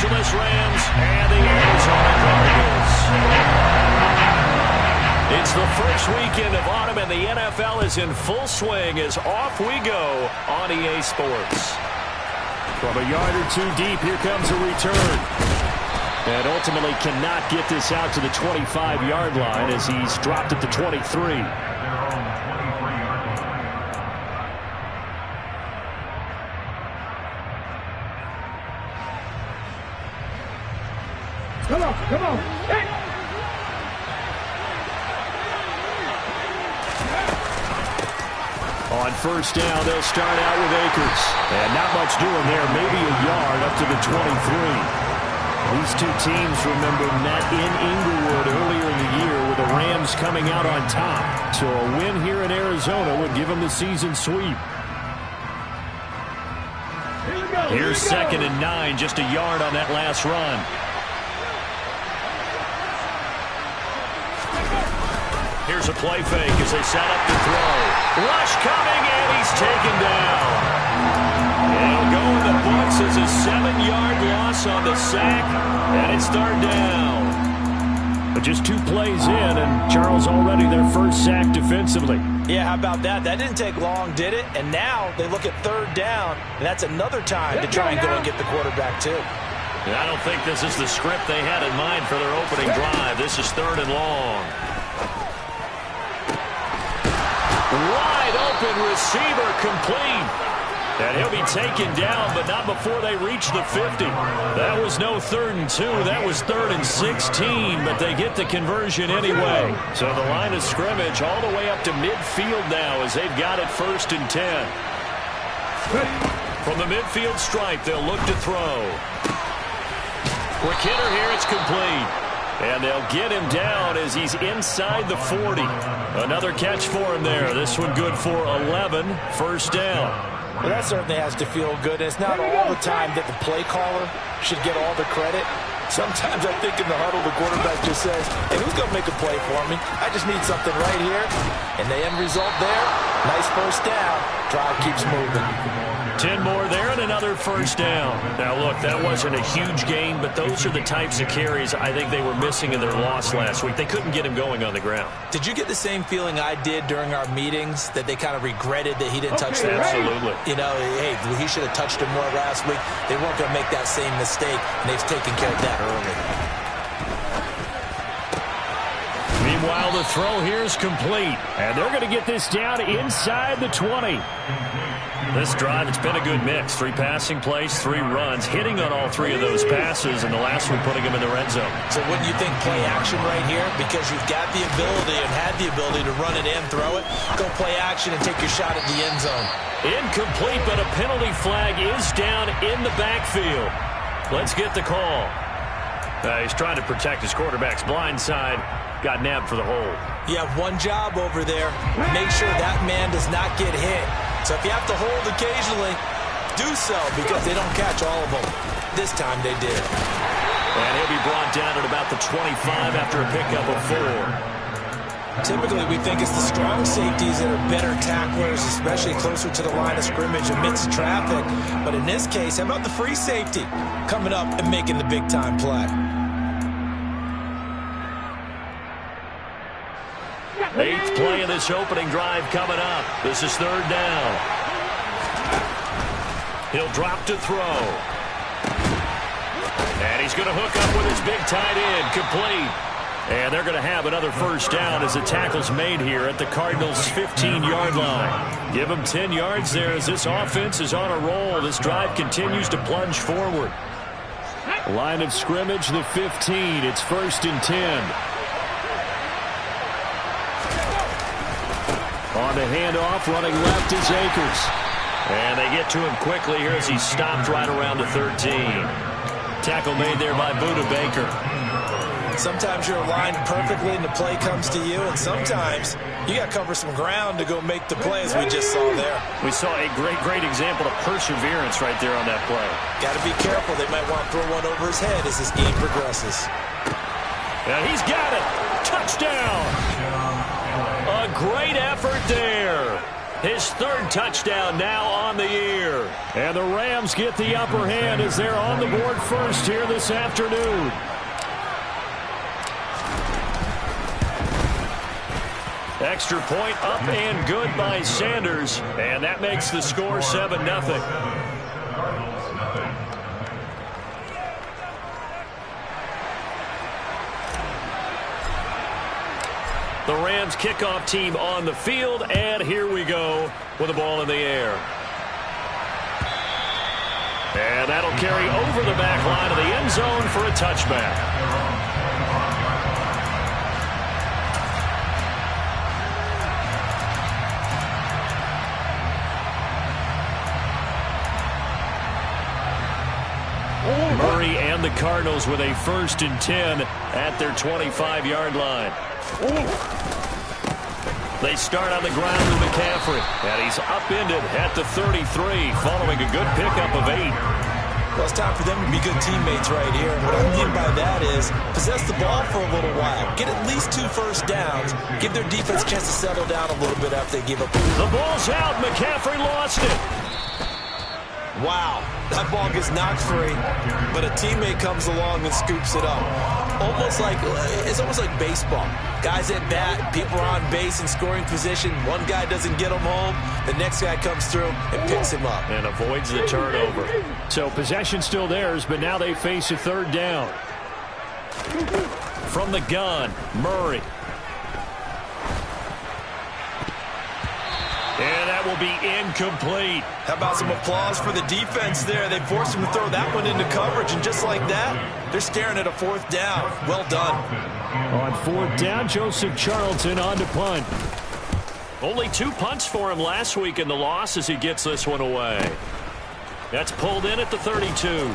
Angeles Rams and the Arizona Cardinals. It's the first weekend of autumn, and the NFL is in full swing as off we go on EA Sports. From a yard or two deep, here comes a return. And ultimately cannot get this out to the 25-yard line as he's dropped at the 23. Come on. Hey. On first down, they'll start out with Akers. And not much doing there, maybe a yard up to the 23. These two teams, remember, met in Inglewood earlier in the year with the Rams coming out on top. So a win here in Arizona would give them the season sweep. Here's 2nd and 9, just a yard on that last run. Here's a play fake as they set up to throw. Rush coming, and he's taken down. It'll go in the books as a 7-yard loss on the sack, and it's 3rd down. But just 2 plays in, and Charles already their first sack defensively. Yeah, how about that? That didn't take long, did it? And now they look at 3rd down, and that's another time to try and go and get the quarterback, too. And I don't think this is the script they had in mind for their opening drive. This is 3rd and long. Wide open receiver complete. And he'll be taken down, but not before they reach the 50. That was no 3rd and 2. That was 3rd and 16, but they get the conversion anyway. So the line of scrimmage all the way up to midfield now as they've got it 1st and 10. From the midfield stripe, they'll look to throw. Quick hitter here, it's complete. And they'll get him down as he's inside the 40. Another catch for him there. This one good for 11. 1st down. Well, that certainly has to feel good. It's not all the time that the play caller should get all the credit. Sometimes I think in the huddle, the quarterback just says, hey, who's going to make a play for me? I just need something right here. And the end result there, nice 1st down. Drive keeps moving. 10 more there and another 1st down. Now, look, that wasn't a huge gain, but those are the types of carries I think they were missing in their loss last week. They couldn't get him going on the ground. Did you get the same feeling I did during our meetings, that they kind of regretted that he didn't touch the ball? Absolutely. You know, hey, he should have touched him more last week. They weren't going to make that same mistake, and they've taken care of that early. Meanwhile, the throw here is complete, and they're going to get this down inside the 20. This drive, it's been a good mix. 3 passing plays, 3 runs, hitting on all 3 of those passes, and the last one putting him in the red zone. So wouldn't you think play action right here? Because you've got the ability and had the ability to run it in, throw it, go play action and take your shot at the end zone. Incomplete, but a penalty flag is down in the backfield. Let's get the call. He's trying to protect his quarterback's blind side. Got nabbed for the hold. You have one job over there. Make sure that man does not get hit. So if you have to hold occasionally, do so, because they don't catch all of them. This time they did. And he'll be brought down at about the 25 after a pickup of 4. Typically, we think it's the strong safeties that are better tacklers, especially closer to the line of scrimmage amidst traffic. But in this case, how about the free safety coming up and making the big-time play? 8th play of this opening drive coming up. This is 3rd down. He'll drop to throw. And he's going to hook up with his big tight end. Complete. And they're going to have another 1st down as the tackle's made here at the Cardinals' 15-yard line. Give them 10 yards there as this offense is on a roll. This drive continues to plunge forward. Line of scrimmage, the 15. It's 1st and 10. On the handoff, running left is Akers. And they get to him quickly here as he's stopped right around the 13. Tackle made there by Buda Baker. Sometimes you're aligned perfectly and the play comes to you, and sometimes you got to cover some ground to go make the play, as we just saw there. We saw a great example of perseverance right there on that play. Got to be careful. They might want to throw one over his head as this game progresses. And he's got it. Touchdown. A great effort there. His 3rd touchdown now on the year. And the Rams get the upper hand as they're on the board first here this afternoon. Extra point up and good by Sanders. And that makes the score 7-0. The Rams kickoff team on the field, and here we go with the ball in the air. And that'll carry over the back line of the end zone for a touchback. Murray and the Cardinals with a 1st and 10 at their 25-yard line. They start on the ground with McCaffrey, and he's upended at the 33 following a good pickup of 8. Well, it's time for them to be good teammates right here. What I mean by that is possess the ball for a little while. Get at least 2 first downs. Give their defense a chance to settle down a little bit after they give up. The ball's out. McCaffrey lost it. Wow, that ball gets knocked free, but a teammate comes along and scoops it up. It's almost like baseball. Guys at bat, people are on base in scoring position. One guy doesn't get him home, the next guy comes through and picks him up. And avoids the turnover. So possession still theirs, but now they face a 3rd down. From the gun, Murray. And that will be incomplete. How about some applause for the defense there? They forced him to throw that one into coverage, and just like that, they're staring at a 4th down. Well done. On 4th down, Joseph Charlton on to punt. Only 2 punts for him last week in the loss as he gets this one away. That's pulled in at the 32.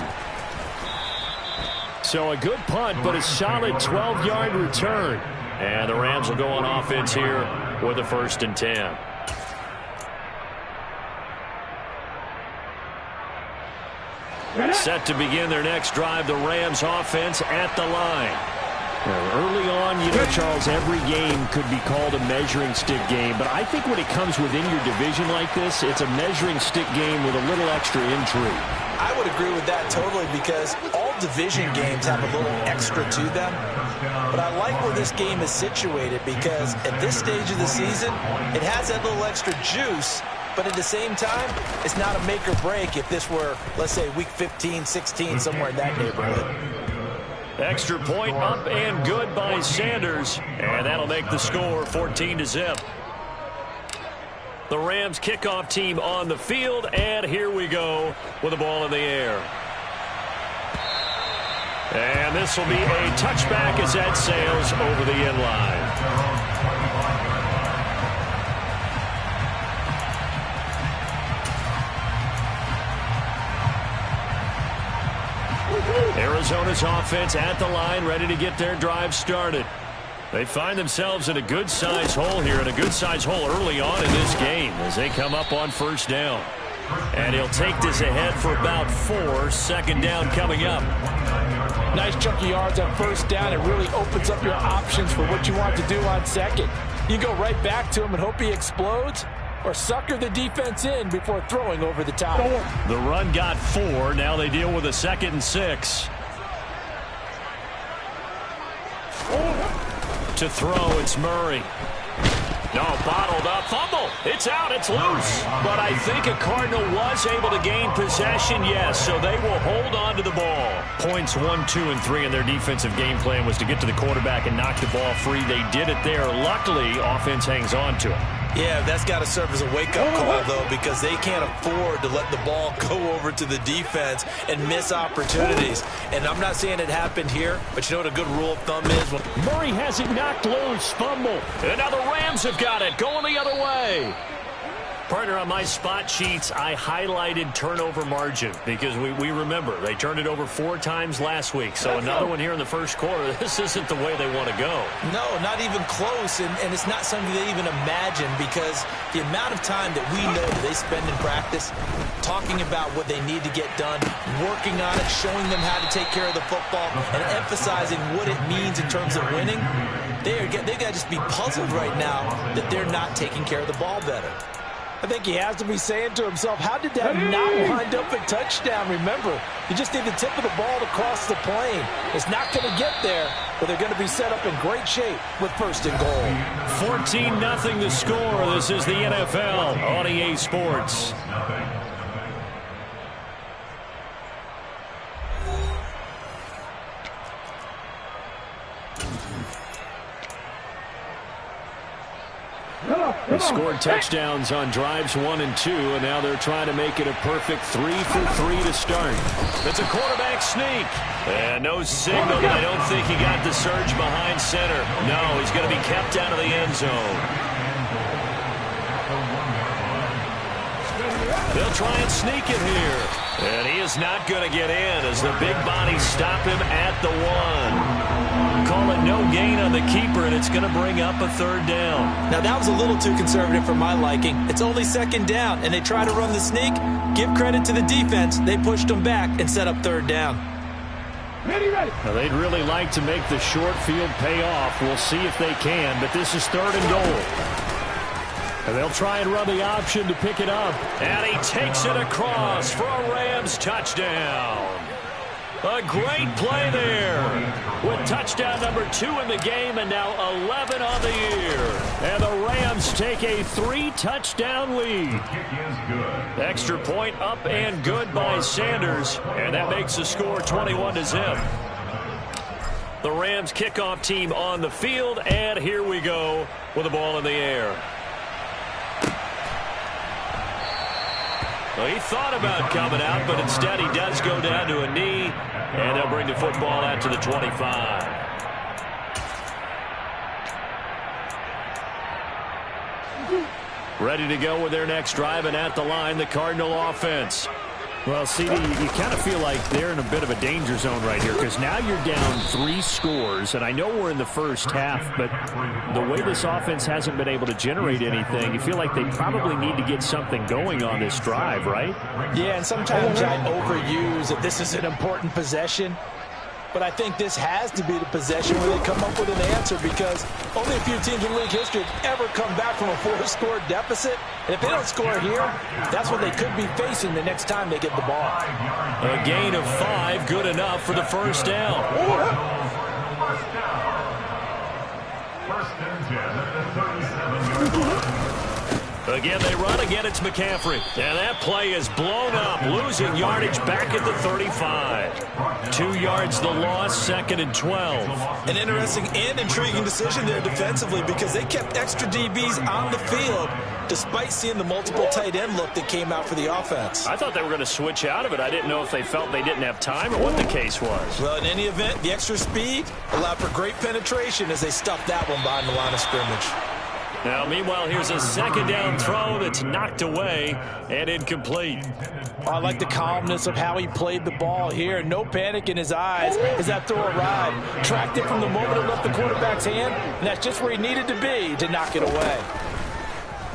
So a good punt, but a solid 12-yard return. And the Rams will go on offense here with a 1st and 10. Set to begin their next drive, the Rams offense at the line. Early on, Charles, every game could be called a measuring stick game, but I think when it comes within your division like this, it's a measuring stick game with a little extra intrigue. I would agree with that totally, because all division games have a little extra to them. But I like where this game is situated, because at this stage of the season, it has that little extra juice. But at the same time, it's not a make or break if this were, let's say, week 15, 16, somewhere in that neighborhood. Extra point up and good by Sanders. And that'll make the score 14-0. The Rams kickoff team on the field. And here we go with the ball in the air. And this will be a touchback as that sails over the end line. Arizona's offense at the line, ready to get their drive started. They find themselves in a good-sized hole here, and a good-sized hole early on in this game as they come up on 1st down. And he'll take this ahead for about 4. 2nd down coming up. Nice chunky yards on 1st down. It really opens up your options for what you want to do on 2nd. You go right back to him and hope he explodes, or sucker the defense in before throwing over the top. The run got 4. Now they deal with a 2nd and 6. To throw, it's Murray. No, bottled up. Fumble. It's out. It's loose. But I think a Cardinal was able to gain possession, yes, so they will hold on to the ball. Points 1, 2, and 3 in their defensive game plan was to get to the quarterback and knock the ball free. They did it there. Luckily, offense hangs on to it. Yeah, that's got to serve as a wake-up call, though, because they can't afford to let the ball go over to the defense and miss opportunities. And I'm not saying it happened here, but you know what a good rule of thumb is? Murray has it knocked loose. Fumble. And now the Rams have got it. Going the other way. Partner, on my spot sheets, I highlighted turnover margin because we remember they turned it over 4 times last week. So another one here in the first quarter. This isn't the way they want to go. No, not even close. And it's not something they even imagine, because the amount of time that we know that they spend in practice talking about what they need to get done, working on it, showing them how to take care of the football, and emphasizing what it means in terms of winning, they got to just be puzzled right now that they're not taking care of the ball better. I think he has to be saying to himself, how did that not wind up a touchdown? Remember, you just need the tip of the ball to cross the plane. It's not going to get there, but they're going to be set up in great shape with first and goal. 14-0 the score. This is the NFL on EA Sports. They scored touchdowns on drives 1 and 2, and now they're trying to make it a perfect 3 for 3 to start. It's a quarterback sneak. And no signal, but I don't think he got the surge behind center. No, he's going to be kept out of the end zone. They'll try and sneak it here. And he is not going to get in as the big bodies stop him at the 1. Call it no gain on the keeper, and it's going to bring up a third down. Now, that was a little too conservative for my liking. It's only second down, and they try to run the sneak. Give credit to the defense. They pushed them back and set up third down. Now, they'd really like to make the short field pay off. We'll see if they can, but this is third and goal. And they'll try and run the option to pick it up. And he takes it across for a Rams touchdown. A great play there with touchdown number 2 in the game and now 11 on the year. And the Rams take a 3-touchdown lead. Extra point up and good by Sanders. And that makes the score 21-0. The Rams kickoff team on the field. And here we go with the ball in the air. Well, he thought about coming out, but instead he does go down to a knee, and they'll bring the football out to the 25. Ready to go with their next drive, and at the line, the Cardinal offense. Well, CD, you kind of feel like they're in a bit of a danger zone right here because now you're down 3 scores, and I know we're in the first half, but the way this offense hasn't been able to generate anything, you feel like they probably need to get something going on this drive, right? Yeah, and sometimes I overuse that this is an important possession, but I think this has to be the possession where they come up with an answer because only a few teams in league history have ever come back from a 4-score deficit. And if they don't score here, that's what they could be facing the next time they get the ball. A gain of 5, good enough for the first down. Again, they run. Again, it's McCaffrey. And that play is blown up, losing yardage back at the 35. 2 yards the loss, 2nd and 12. An interesting and intriguing decision there defensively because they kept extra DBs on the field despite seeing the multiple tight end look that came out for the offense. I thought they were going to switch out of it. I didn't know if they felt they didn't have time or what the case was. Well, in any event, the extra speed allowed for great penetration as they stuffed that one behind the line of scrimmage. Now, meanwhile, here's a 2nd down throw that's knocked away and incomplete. I like the calmness of how he played the ball here. No panic in his eyes as that throw arrived. Tracked it from the moment it left the quarterback's hand, and that's just where he needed to be to knock it away.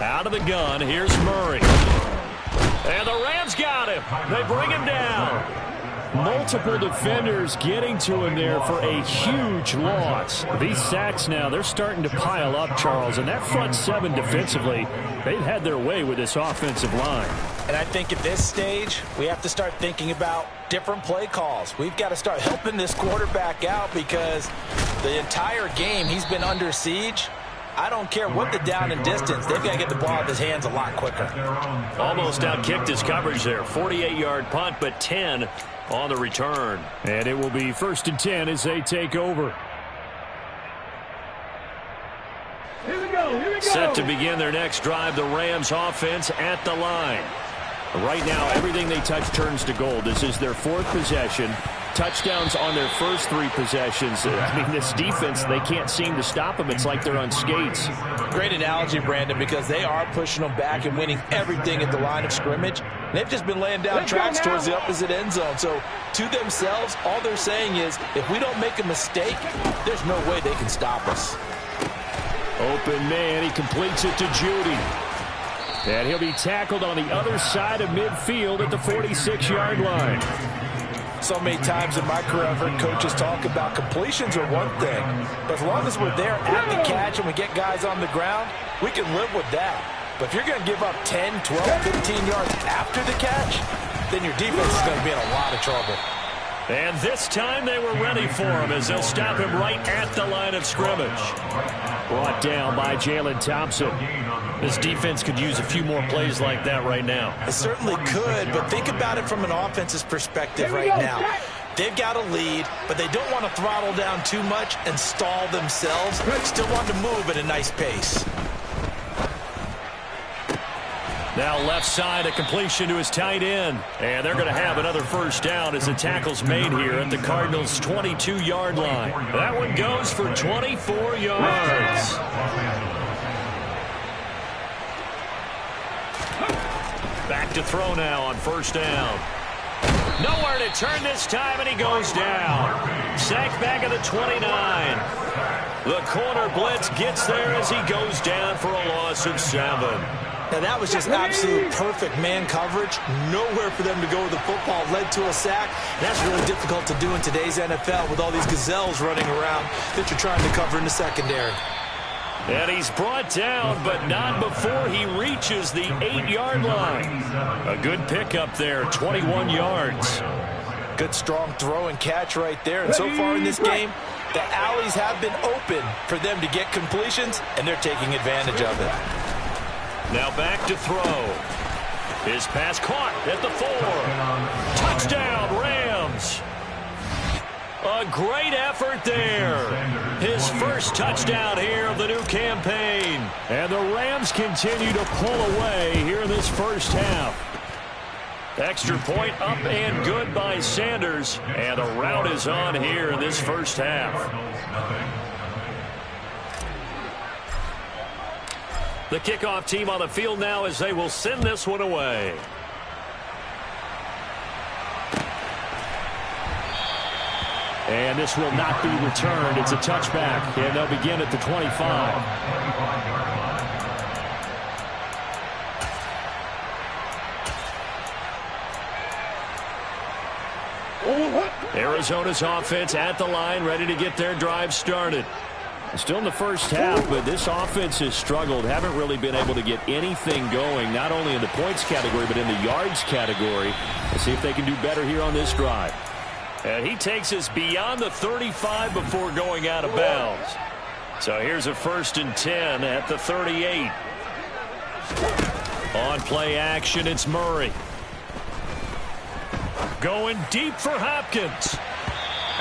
Out of the gun, here's Murray. And the Rams got him. They bring him down. Multiple defenders getting to him there for a huge loss. These sacks now, they're starting to pile up, Charles. And that front 7 defensively, they've had their way with this offensive line. And I think at this stage, we have to start thinking about different play calls. We've got to start helping this quarterback out because the entire game he's been under siege. I don't care what the down and distance. They've got to get the ball out of his hands a lot quicker. Almost outkicked his coverage there. 48-yard punt, but 10 on the return. And it will be 1st and 10 as they take over. Here we go. Set to begin their next drive, the Rams offense at the line. Right now, everything they touch turns to gold. This is their 4th possession. Touchdowns on their first 3 possessions. I mean, this defense, they can't seem to stop them. It's like they're on skates. Great analogy, Brandon, because they are pushing them back and winning everything at the line of scrimmage. They've just been laying down tracks towards the opposite end zone. So, to themselves, all they're saying is, if we don't make a mistake, there's no way they can stop us. Open man, he completes it to Judy. And he'll be tackled on the other side of midfield at the 46-yard line. So many times in my career, I've heard coaches talk about completions are one thing. But as long as we're there at the catch and we get guys on the ground, we can live with that. But if you're going to give up 10, 12, 15 yards after the catch, then your defense is going to be in a lot of trouble. And this time they were ready for him as they'll stop him right at the line of scrimmage. Brought down by Jalen Thompson. This defense could use a few more plays like that right now. It certainly could, but think about it from an offense's perspective right now. They've got a lead, but they don't want to throttle down too much and stall themselves. Still want to move at a nice pace. Now left side, a completion to his tight end. And they're going to have another first down as the tackle's made here at the Cardinals' 22-yard line. That one goes for 24 yards. Back to throw now on first down. Nowhere to turn this time, and he goes down. Sacked back at the 29. The corner blitz gets there as he goes down for a loss of 7. Now, that was just absolute perfect man coverage. Nowhere for them to go with the football. Led to a sack. That's really difficult to do in today's NFL with all these gazelles running around that you're trying to cover in the secondary. And he's brought down, but not before he reaches the 8-yard line. A good pickup there, 21 yards. Good strong throw and catch right there. And so far in this game, the alleys have been open for them to get completions, and they're taking advantage of it. Now back to throw. His pass caught at the 4. Touchdown, Rams. A great effort there. His first touchdown here of the new campaign. And the Rams continue to pull away here in this first half. Extra point up and good by Sanders. And the rout is on here in this first half. The kickoff team on the field now as they will send this one away. And this will not be returned. It's a touchback, and they'll begin at the 25. Arizona's offense at the line, ready to get their drive started. Still in the first half, but this offense has struggled. Haven't really been able to get anything going, not only in the points category, but in the yards category. Let's see if they can do better here on this drive. And he takes us beyond the 35 before going out of bounds. So here's a 1st and 10 at the 38. On play action, it's Murray. Going deep for Hopkins.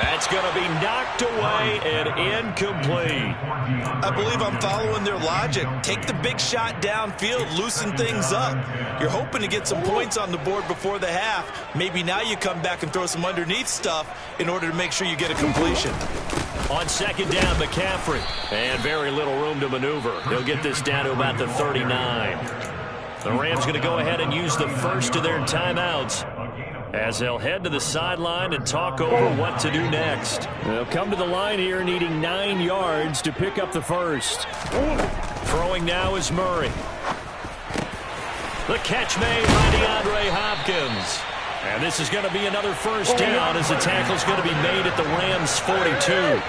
That's going to be knocked away and incomplete. I believe I'm following their logic. Take the big shot downfield, loosen things up. You're hoping to get some points on the board before the half. Maybe now you come back and throw some underneath stuff in order to make sure you get a completion. On second down, McCaffrey. And very little room to maneuver. They'll get this down to about the 39. The Rams going to go ahead and use the first of their timeouts as they'll head to the sideline and talk over what to do next. They'll come to the line here needing 9 yards to pick up the first. Throwing now is Murray. The catch made by DeAndre Hopkins. And this is going to be another first down as the tackle's going to be made at the Rams' 42.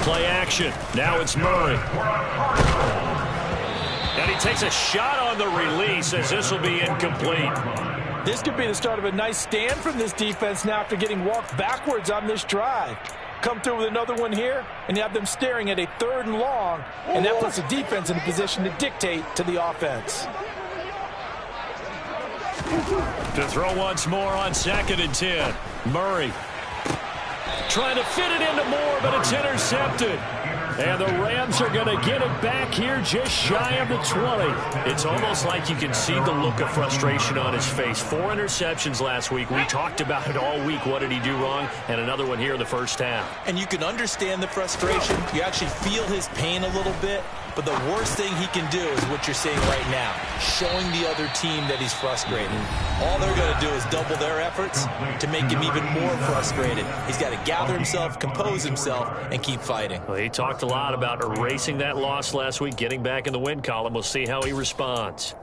Play action. Now it's Murray. And he takes a shot on the release as this will be incomplete. This could be the start of a nice stand from this defense now after getting walked backwards on this drive. Come through with another one here, and you have them staring at a 3rd and long, and that puts the defense in a position to dictate to the offense. To throw once more on 2nd and 10. Murray trying to fit it into Moore, but it's intercepted. And the Rams are going to get it back here just shy of the 20. It's almost like you can see the look of frustration on his face. 4 interceptions last week. We talked about it all week. What did he do wrong? And another one here in the first half. And you can understand the frustration. You actually feel his pain a little bit. But the worst thing he can do is what you're seeing right now, showing the other team that he's frustrated. All they're going to do is double their efforts to make him even more frustrated. He's got to gather himself, compose himself, and keep fighting. Well, he talked a lot about erasing that loss last week, getting back in the win column. We'll see how he responds.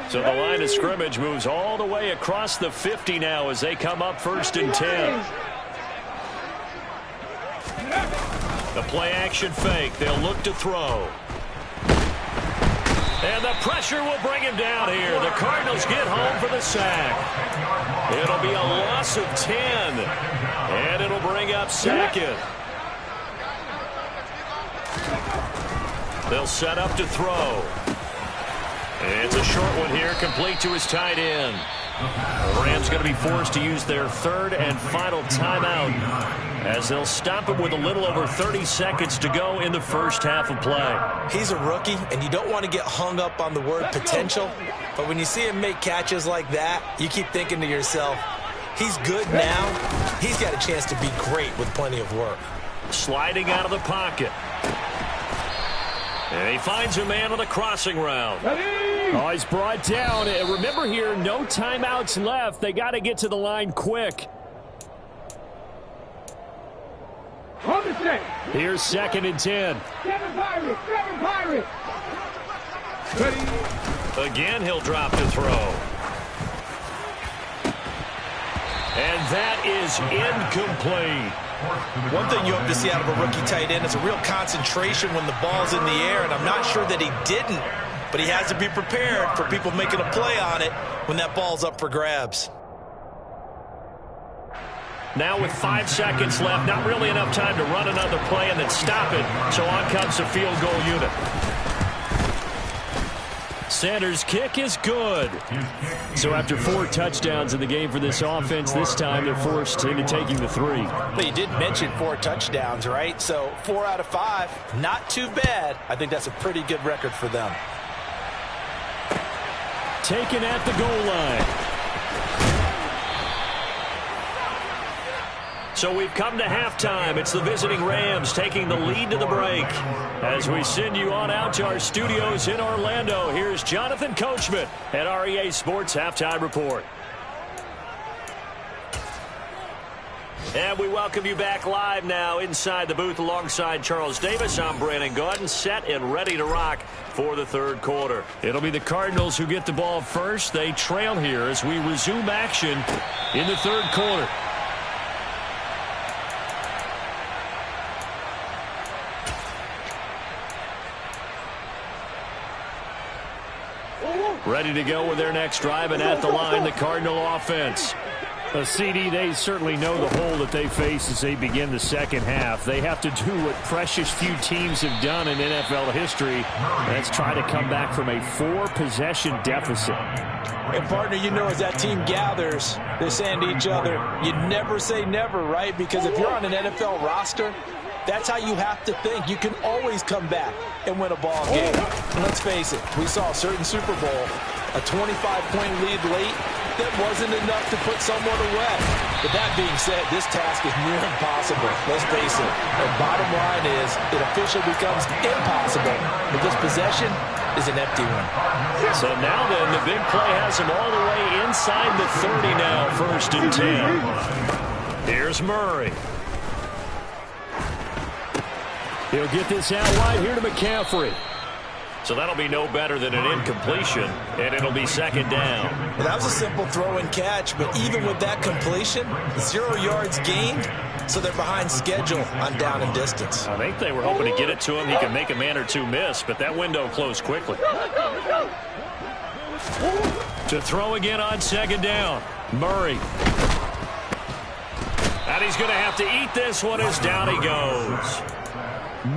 So the line of scrimmage moves all the way across the 50 now as they come up 1st and 10. The play action fake. They'll look to throw. And the pressure will bring him down here. The Cardinals get home for the sack. It'll be a loss of 10. And it'll bring up second. They'll set up to throw. It's a short one here, complete to his tight end. The Rams going to be forced to use their third and final timeout as they'll stop it with a little over 30 seconds to go in the first half of play. He's a rookie, and you don't want to get hung up on the word potential, but when you see him make catches like that, you keep thinking to yourself, he's good now. He's got a chance to be great with plenty of work. Sliding out of the pocket. And he finds a man on the crossing route. Ready? Oh, he's brought down. Remember here, no timeouts left. They got to get to the line quick. On the set. Here's 2nd and 10. 7 Pirates. 7 Pirates. Ready? Again, he'll drop to throw. And that is incomplete. One thing you hope to see out of a rookie tight end is a real concentration when the ball's in the air, and I'm not sure that he didn't, but he has to be prepared for people making a play on it when that ball's up for grabs. Now with 5 seconds left, not really enough time to run another play and then stop it, so on comes the field goal unit. Sanders' kick is good. So after 4 touchdowns in the game for this offense, this time they're forced into taking the 3. But you did mention 4 touchdowns, right? So 4 out of 5, not too bad. I think that's a pretty good record for them. Taken at the goal line. So we've come to halftime. It's the visiting Rams taking the lead to the break. As we send you on out to our studios in Orlando, here's Jonathan Coachman at REA Sports Halftime Report. And we welcome you back live now inside the booth alongside Charles Davis. I'm Brandon Gaudin, set and ready to rock for the third quarter. It'll be the Cardinals who get the ball first. They trail here as we resume action in the third quarter. Ready to go with their next drive, and at the line, the Cardinal offense. CD, they certainly know the hole that they face as they begin the second half. They have to do what precious few teams have done in NFL history. That's try to come back from a 4-possession deficit. And, partner, you know as that team gathers, they're saying to each other, you never say never, right? Because if you're on an NFL roster, that's how you have to think. You can always come back and win a ball game. And let's face it, we saw a certain Super Bowl, a 25-point lead late, that wasn't enough to put someone away. But that being said, this task is near impossible. Let's face it. The bottom line is it officially becomes impossible, but this possession is an empty one. So now then, the big play has him all the way inside the 30 now, 1st and 10. Here's Murray. He'll get this out wide here to McCaffrey. So that'll be no better than an incompletion, and it'll be 2nd down. Well, that was a simple throw and catch, but even with that completion, 0 yards gained, so they're behind schedule on down and distance. I think they were hoping to get it to him. He could make a man or two miss, but that window closed quickly. To throw again on 2nd down, Murray. And he's going to have to eat this one as down he goes.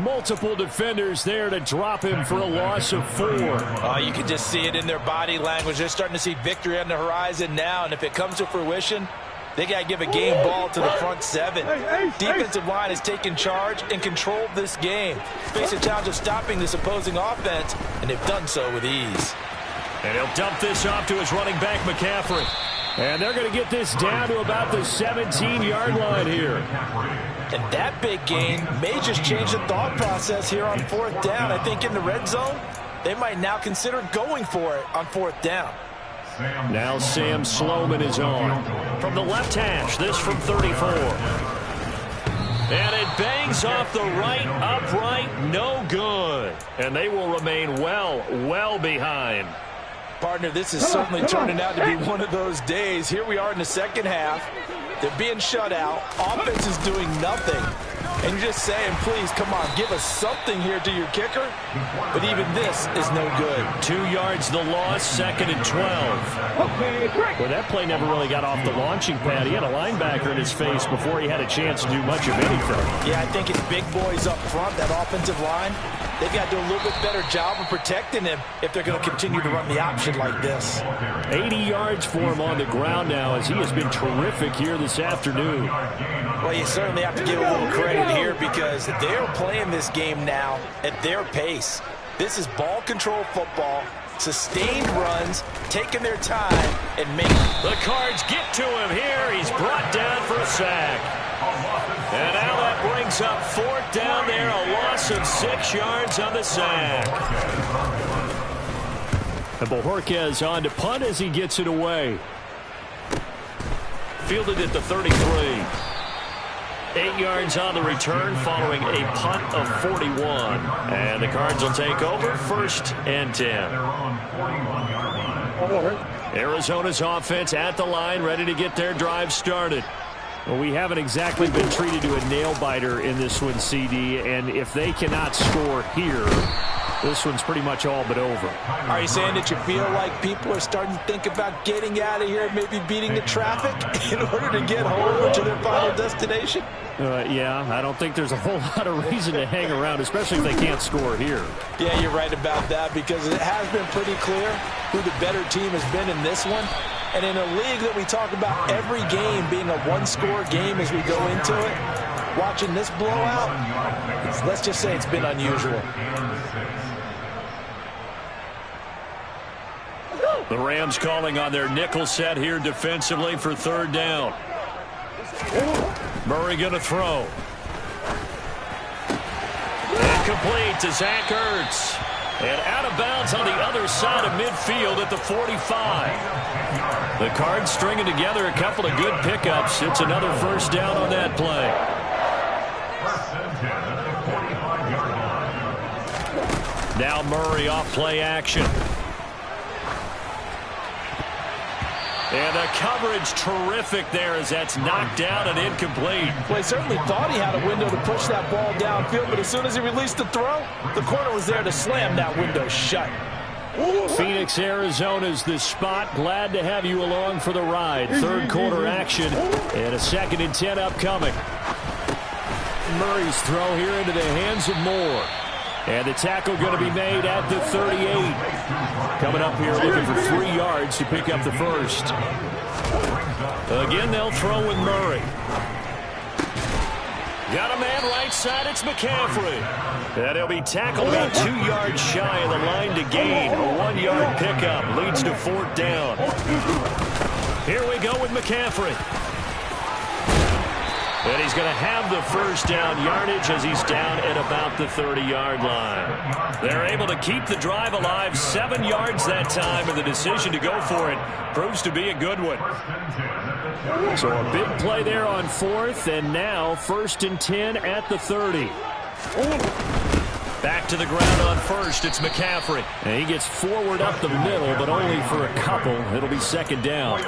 Multiple defenders there to drop him for a loss of 4. Oh, you can just see it in their body language. They're starting to see victory on the horizon now, and if it comes to fruition, they got to give a game ball to the front 7. Defensive line has taken charge and controlled this game. Face a challenge of stopping this opposing offense, and they've done so with ease. And he'll dump this off to his running back, McCaffrey. And they're going to get this down to about the 17-yard line here. And that big gain may just change the thought process here on 4th down. I think in the red zone, they might now consider going for it on 4th down. Now Sam Sloman is on. From the left hash, this from 34. And it bangs off the right upright, no good. And they will remain well behind. Partner, this is certainly turning out to be one of those days. Here we are in the second half. They're being shut out. Offense is doing nothing. And you're just saying, please, come on, give us something here to your kicker. But even this is no good. 2 yards the loss, 2nd and 12. Well, that play never really got off the launching pad. He had a linebacker in his face before he had a chance to do much of anything. Yeah, I think it's big boys up front, that offensive line. They've got to do a little bit better job of protecting him if they're going to continue to run the option like this. 80 yards for him on the ground now as he has been terrific here this afternoon. Well, you certainly have to give a little credit here because they're playing this game now at their pace. This is ball control football, sustained runs, taking their time, and making. The Cards get to him here. He's brought down for a sack. And now that brings up 4th down there, a loss of 6 yards on the sack. And Bojorquez on to punt as he gets it away. Fielded at the 33. 8 yards on the return following a punt of 41. And the Cards will take over 1st and 10. Arizona's offense at the line, ready to get their drive started. Well, we haven't exactly been treated to a nail-biter in this one, CD, and if they cannot score here, this one's pretty much all but over. Are you saying that you feel like people are starting to think about getting out of here, maybe beating the traffic in order to get home or to their final destination? Yeah, I don't think there's a whole lot of reason to hang around, especially if they can't score here. Yeah, you're right about that because it has been pretty clear who the better team has been in this one. And in a league that we talk about every game being a one-score game as we go into it, watching this blowout, let's just say it's been unusual. The Rams calling on their nickel set here defensively for 3rd down. Murray going to throw. Incomplete to Zach Ertz. And out of bounds on the other side of midfield at the 45. The Cards stringing together a couple of good pickups. It's another 1st down on that play. Now Murray off play action. And the coverage terrific there as that's knocked down and incomplete. Well, he certainly thought he had a window to push that ball downfield, but as soon as he released the throw, the corner was there to slam that window shut. Phoenix, Arizona's the spot. Glad to have you along for the ride. 3rd quarter action and a 2nd and 10 upcoming. Murray's throw here into the hands of Moore. And the tackle going to be made at the 38. Coming up here looking for 3 yards to pick up the 1st. Again, they'll throw with Murray. Got a man right side, it's McCaffrey. And he'll be tackled about 2 yards shy of the line to gain. A 1-yard pickup leads to 4th down. Here we go with McCaffrey. And he's going to have the 1st down yardage as he's down at about the 30-yard line. They're able to keep the drive alive, 7 yards that time, and the decision to go for it proves to be a good one. So a big play there on 4th, and now 1st and 10 at the 30. Back to the ground on 1st, it's McCaffrey. And he gets forward up the middle, but only for a couple. It'll be 2nd down.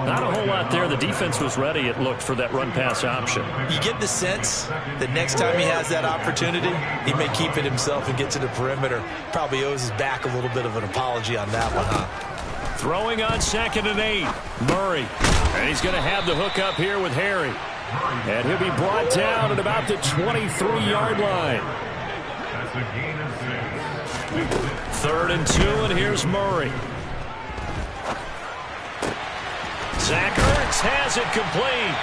Not a whole lot there. The defense was ready, it looked, for that run-pass option. You get the sense that next time he has that opportunity, he may keep it himself and get to the perimeter. Probably owes his back a little bit of an apology on that one, huh? Throwing on 2nd and 8. Murray. And he's going to have the hook up here with Harry. And he'll be brought down at about the 23-yard line. 3rd and 2, and here's Murray. Zach Ertz has it complete.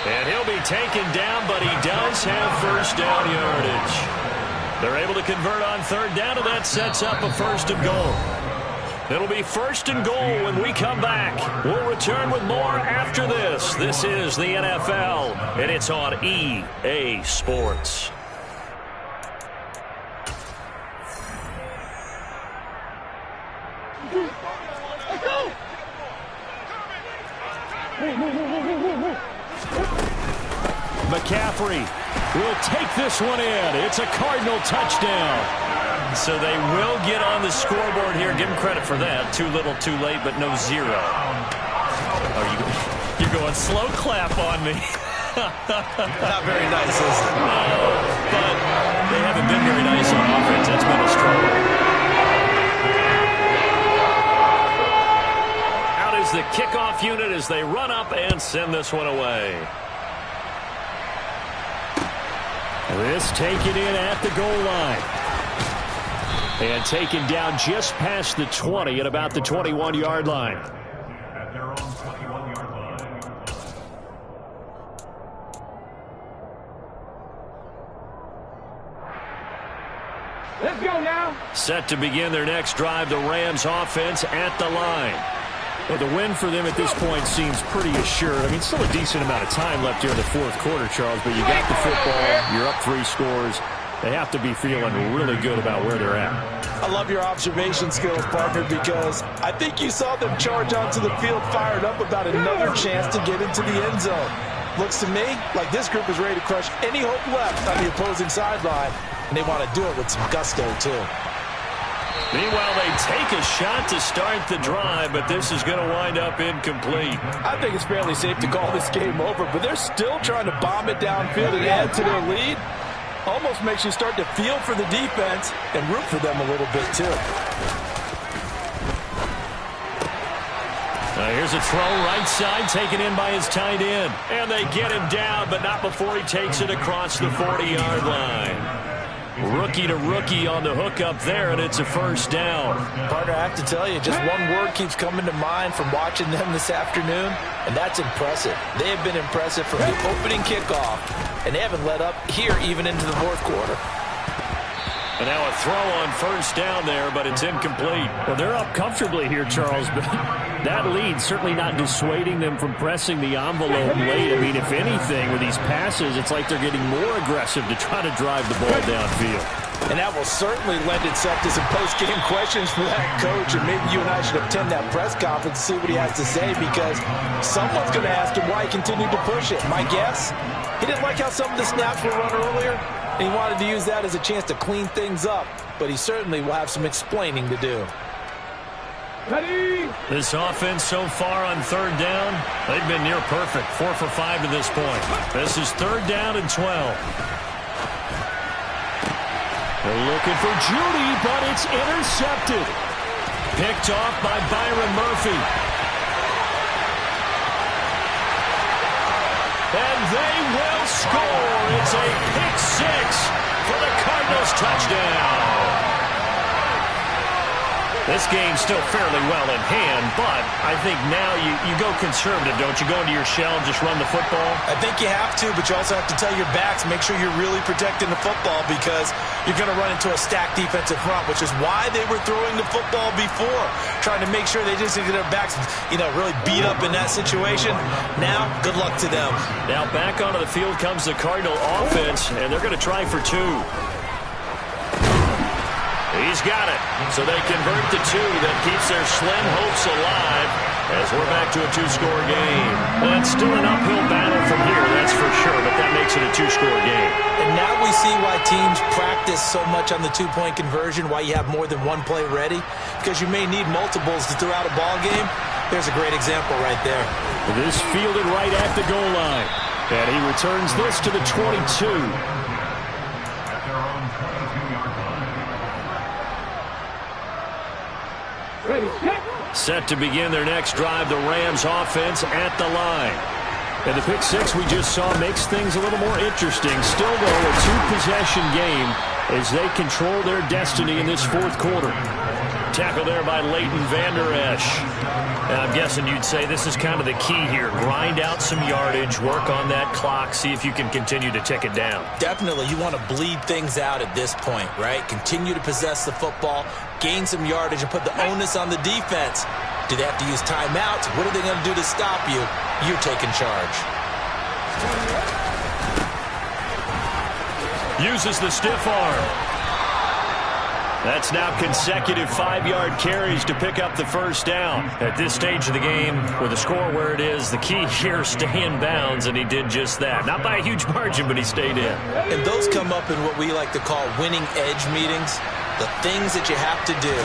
And he'll be taken down, but he does have 1st down yardage. They're able to convert on 3rd down, and that sets up a 1st and goal. It'll be 1st and goal when we come back. We'll return with more after this. This is the NFL, and it's on EA Sports. McCaffrey will take this one in. It's a Cardinal touchdown. So they will get on the scoreboard here. Give them credit for that. Too little, too late, but no 0. You're going slow clap on me. Not very nice, is it? No, but they haven't been very nice on offense. That's been a struggle. Out is the kickoff unit as they run up and send this one away. This taken in at the goal line. And taken down just past the 20 at about the 21-yard line. At their own 21-yard line. Let's go now. Set to begin their next drive, the Rams offense at the line. Well, the win for them at this point seems pretty assured. I mean, still a decent amount of time left here in the fourth quarter, Charles, but you got the football, you're up 3 scores. They have to be feeling really good about where they're at. I love your observation skills, partner, because I think you saw them charge onto the field fired up about another chance to get into the end zone. Looks to me like this group is ready to crush any hope left on the opposing sideline, and they want to do it with some gusto, too. Meanwhile, they take a shot to start the drive, but this is going to wind up incomplete. I think it's fairly safe to call this game over, but they're still trying to bomb it downfield and add to their lead. Almost makes you start to feel for the defense and root for them a little bit, too. Here's a throw right side, taken in by his tight end. And they get him down, but not before he takes it across the 40-yard line. Rookie to rookie on the hook up there, and it's a first down. Partner, I have to tell you, just one word keeps coming to mind from watching them this afternoon, and that's impressive. They have been impressive from the opening kickoff, and they haven't let up here even into the fourth quarter. And now a throw on first down there, but it's incomplete. Well, they're up comfortably here, Charles, but that lead certainly not dissuading them from pressing the envelope late. I mean, if anything, with these passes, it's like they're getting more aggressive to try to drive the ball downfield. And that will certainly lend itself to some post-game questions for that coach, and maybe you and I should attend that press conference and see what he has to say, because someone's going to ask him why he continued to push it. My guess, he didn't like how some of the snaps were run earlier, and he wanted to use that as a chance to clean things up, but he certainly will have some explaining to do. Ready? This offense so far on third down, they've been near perfect. 4 for 5 to this point. This is third down and 12. They're looking for Judy, but it's intercepted. Picked off by Byron Murphy. And they will score. It's a pick 6 for the Cardinals touchdown. This game's still fairly well in hand, but I think now you go conservative, don't you? Go into your shell and just run the football? I think you have to, but you also have to tell your backs, make sure you're really protecting the football, because you're going to run into a stacked defensive front, which is why they were throwing the football before, trying to make sure they just get their backs, really beat up in that situation. Now, good luck to them. Now back onto the field comes the Cardinal offense, and they're going to try for 2. He's got it. So they convert the 2. That keeps their slim hopes alive as we're back to a 2-score game. Well, it's still an uphill battle from here, that's for sure, but that makes it a 2-score game. And now we see why teams practice so much on the 2-point conversion, why you have more than one play ready, because you may need multiples to throw out a ball game. There's a great example right there. This fielded right at the goal line. And he returns this to the 22. Ready, set. Set to begin their next drive, the Rams offense at the line. And the pick 6 we just saw makes things a little more interesting. Still, though, a 2-possession game as they control their destiny in this fourth quarter. Tackle there by Leighton Vander Esch. And I'm guessing you'd say this is kind of the key here. Grind out some yardage, work on that clock, see if you can continue to tick it down. Definitely, you want to bleed things out at this point, right? Continue to possess the football, gain some yardage, and put the onus on the defense. Do they have to use timeouts? What are they going to do to stop you? You're taking charge. Uses the stiff arm. That's now consecutive 5-yard carries to pick up the first down. At this stage of the game, with the score where it is, the key here is stay in bounds, and he did just that. Not by a huge margin, but he stayed in. And those come up in what we like to call winning edge meetings. the things that you have to do,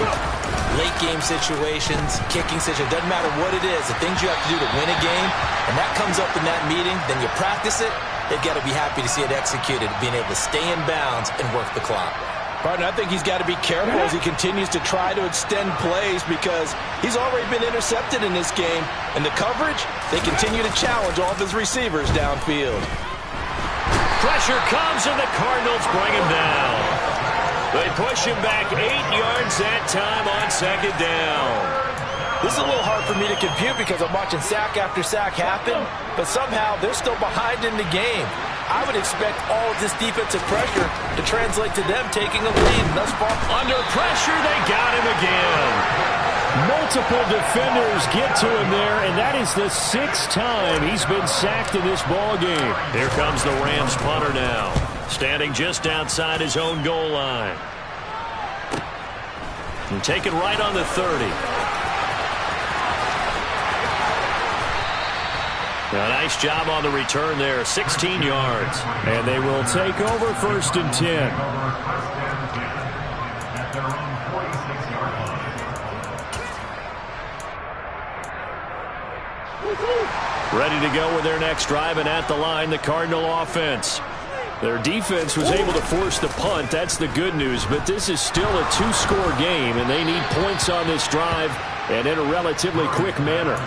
late game situations, kicking situations, doesn't matter what it is, the things you have to do to win a game, and that comes up in that meeting, then you practice it, they've got to be happy to see it executed, being able to stay in bounds and work the clock. Partner, I think he's got to be careful as he continues to try to extend plays because he's already been intercepted in this game. And the coverage, they continue to challenge all of his receivers downfield. Pressure comes, and the Cardinals bring him down. They push him back 8 yards that time on second down. This is a little hard for me to compute because I'm watching sack after sack happen, but somehow they're still behind in the game. I would expect all of this defensive pressure to translate to them taking a lead. Thus far, under pressure, they got him again. Multiple defenders get to him there, and that is the 6th time he's been sacked in this ballgame. Here comes the Rams punter now, standing just outside his own goal line. And taken right on the 30. A nice job on the return there, 16 yards. And they will take over 1st and 10. Ready to go with their next drive, and at the line, the Cardinal offense. Their defense was able to force the punt. That's the good news, but this is still a 2-score game, and they need points on this drive and in a relatively quick manner.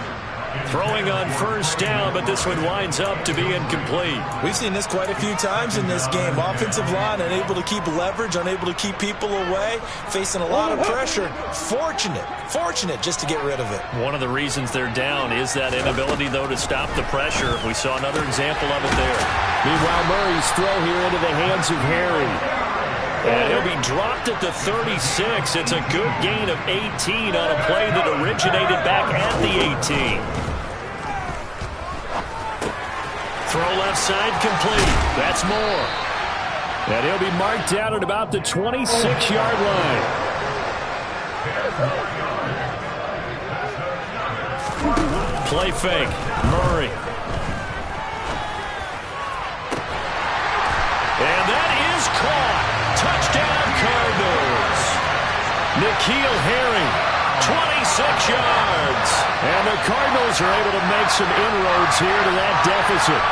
Throwing on 1st down, but this one winds up to be incomplete. We've seen this quite a few times in this game. Offensive line unable to keep leverage, unable to keep people away, facing a lot of pressure. Fortunate just to get rid of it. One of the reasons they're down is that inability, though, to stop the pressure. We saw another example of it there. Meanwhile, Murray's throw here into the hands of Harry. And he'll be dropped at the 36. It's a good gain of 18 on a play that originated back at the 18. Throw left side complete. That's more. And he'll be marked down at about the 26-yard line. Play fake. Murray. And that is caught. Touchdown Cardinals. N'Keal Harry, 26 yards. And the Cardinals are able to make some inroads here to that deficit.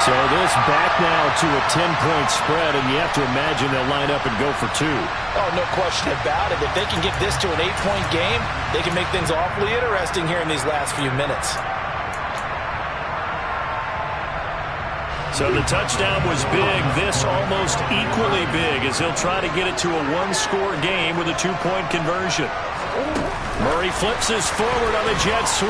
So this back now to a 10-point spread, and you have to imagine they'll line up and go for 2. Oh, no question about it. If they can get this to an 8-point game, they can make things awfully interesting here in these last few minutes. So the touchdown was big. This almost equally big as he'll try to get it to a 1-score game with a 2-point conversion. Murray flips this forward on the jet sweep,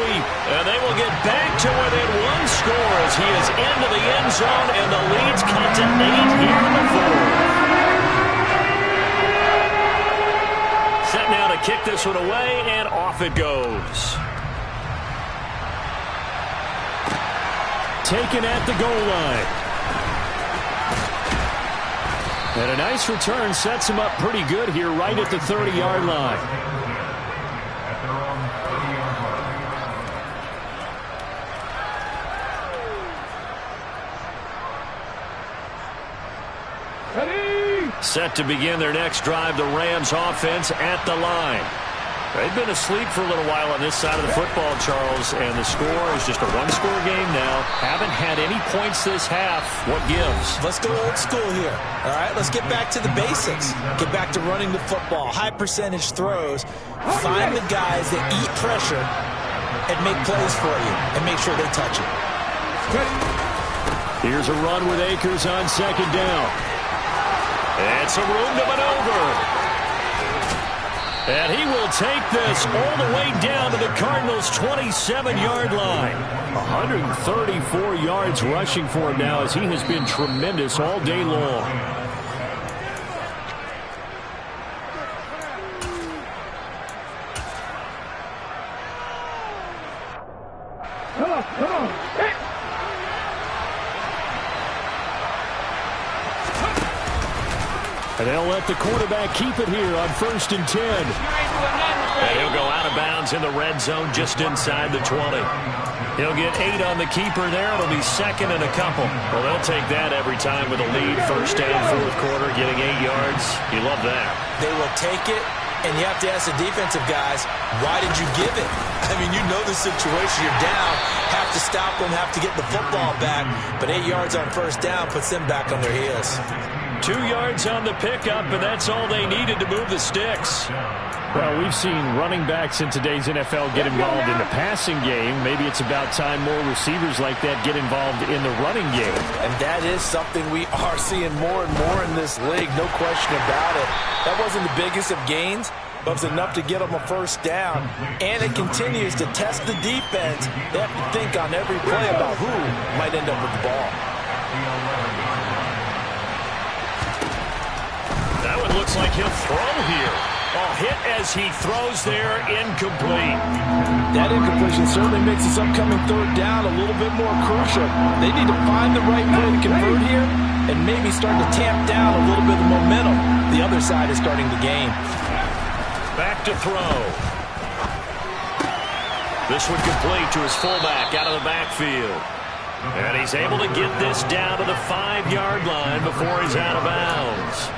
and they will get back to within 1 score as he is into the end zone, and the lead's cut to 8 here in the 4th. Set now to kick this one away, and off it goes. Taken at the goal line. And a nice return sets him up pretty good here right at the 30-yard line. Set to begin their next drive, the Rams offense at the line. They've been asleep for a little while on this side of the football, Charles, and the score is just a 1-score game now. Haven't had any points this half. What gives? Let's go old school here. All right, let's get back to the basics. Get back to running the football, high percentage throws. Find the guys that eat pressure and make plays for you and make sure they touch it. Here's a run with Akers on 2nd down. And some room to maneuver. And he will take this all the way down to the Cardinals' 27-yard line. 134 yards rushing for him now as he has been tremendous all day long. Come on. Hey. And they'll let the quarterback keep it here on 1st and 10. And he'll go out of bounds Falcons in the red zone just inside the 20. He'll get 8 on the keeper there. It'll be second and a couple. Well, they'll take that every time with a lead. First down, fourth quarter, getting 8 yards. You love that. They will take it, and you have to ask the defensive guys, why did you give it? I mean, you know the situation. You're down, have to stop them, have to get the football back. But 8 yards on first down puts them back on their heels. 2 yards on the pickup, and that's all they needed to move the sticks. Well, we've seen running backs in today's NFL get involved in the passing game. Maybe it's about time more receivers like that get involved in the running game. And that is something we are seeing more and more in this league, no question about it. That wasn't the biggest of gains, but it was enough to get them a first down. And it continues to test the defense. They have to think on every play about who might end up with the ball. That one looks like he'll throw here. Oh, hit as he throws there, incomplete. That incompletion certainly makes this upcoming third down a little bit more crucial. They need to find the right play to convert here and maybe start to tamp down a little bit of momentum. The other side is starting to gain. Back to throw. This one complete to his fullback out of the backfield. And he's able to get this down to the 5-yard line before he's out of bounds.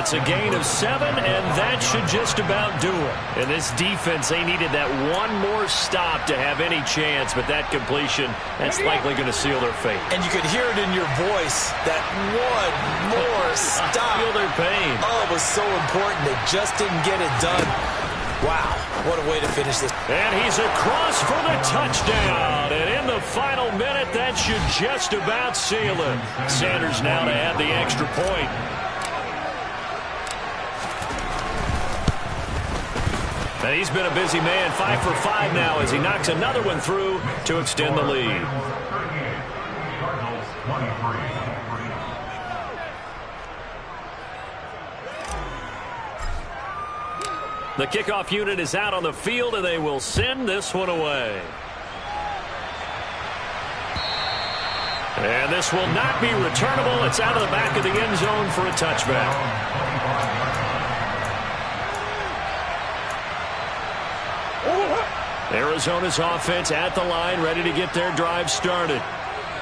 It's a gain of 7, and that should just about do it. And this defense, they needed that one more stop to have any chance, but that completion, that's likely going to seal their fate. And you could hear it in your voice, that one more stop. Feel their pain. Oh, it was so important. They just didn't get it done. Wow, what a way to finish this. And he's across for the touchdown. And in the final minute, that should just about seal it. Sanders now to add the extra point. And he's been a busy man, 5 for 5 now as he knocks another one through to extend the lead. The kickoff unit is out on the field, and they will send this one away. And this will not be returnable. It's out of the back of the end zone for a touchback. Arizona's offense at the line, ready to get their drive started.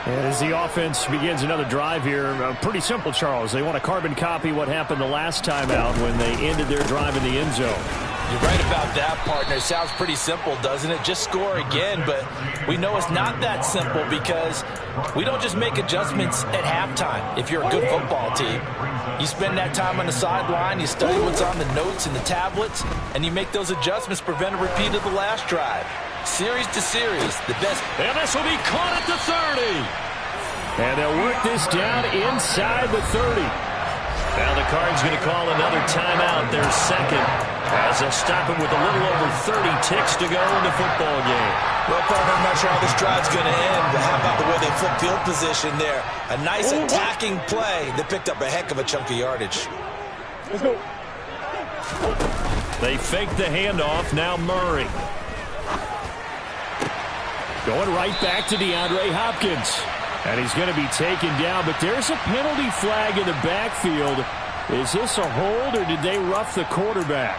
And as the offense begins another drive here, pretty simple, Charles. They want to carbon copy what happened the last time out when they ended their drive in the end zone. You're right about that, partner. It sounds pretty simple, doesn't it? Just score again, but we know it's not that simple because we don't just make adjustments at halftime. If you're a good football team, you spend that time on the sideline, you study what's on the notes and the tablets, and you make those adjustments to prevent a repeat of the last drive. Series to series, the best. And this will be caught at the 30. And they'll work this down inside the 30. Now the Cards going to call another timeout, their second, as they'll stop it with a little over 30 ticks to go in the football game. Well, partner, I'm not sure how this drive's going to end, but how about the way they flip field position there? A nice attacking play that picked up a heck of a chunk of yardage. Let's go. They fake the handoff, now Murray. Going right back to DeAndre Hopkins. And he's going to be taken down, but there's a penalty flag in the backfield. Is this a hold, or did they rough the quarterback?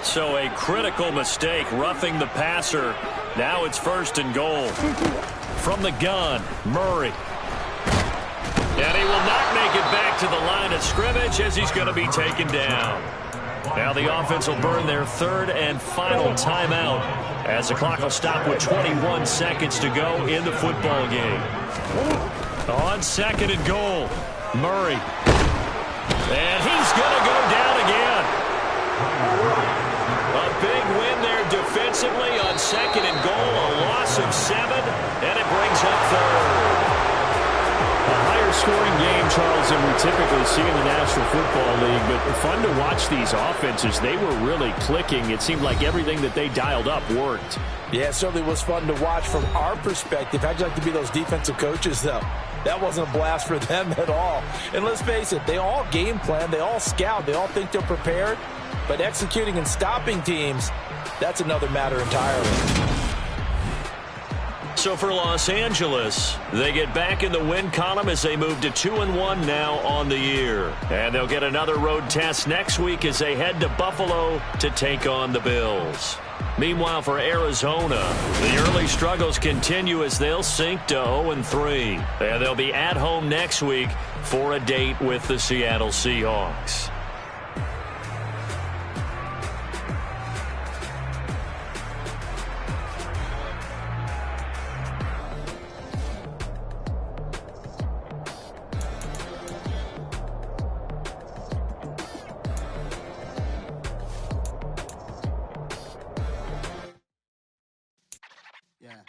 So a critical mistake, roughing the passer. Now it's 1st and goal. From the gun, Murray. And he will not make it back to the line of scrimmage as he's going to be taken down. Now the offense will burn their 3rd and final timeout as the clock will stop with 21 seconds to go in the football game. On 2nd and goal, Murray. And he's going to go down again. A big win there defensively on 2nd and goal, a loss of 7, and it brings up 3rd. A higher scoring game, Charles, than we typically see in the National Football League, but fun to watch these offenses. They were really clicking. It seemed like everything that they dialed up worked. Yeah, it certainly was fun to watch from our perspective. How'd you like to be those defensive coaches, though? That wasn't a blast for them at all. And let's face it, they all game plan, they all scout, they all think they're prepared, but executing and stopping teams, that's another matter entirely. So for Los Angeles, they get back in the win column as they move to 2-1 now on the year. And they'll get another road test next week as they head to Buffalo to take on the Bills. Meanwhile, for Arizona, the early struggles continue as they'll sink to 0-3. And they'll be at home next week for a date with the Seattle Seahawks. Yeah.